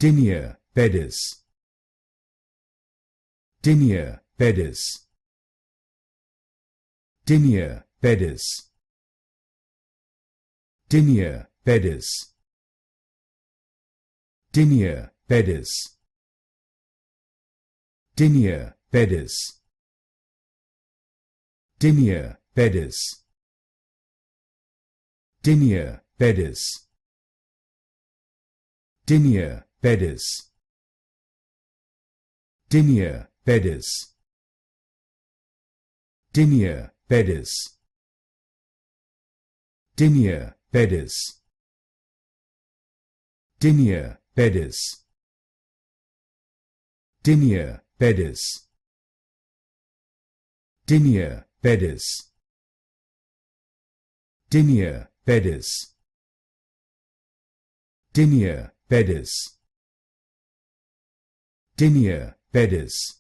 Tinea Pedis. Tinea Pedis. Tinea Pedis. Tinea Pedis. Tinea Pedis. Tinea Pedis. Tinea Pedis. Tinea Pedis. Tinea Pedis. Tinea Pedis. Tinea Pedis. Tinea Pedis. Tinea Pedis. Tinea Pedis. Tinea Pedis. Tinea Pedis. Tinea Pedis. Tinea Pedis.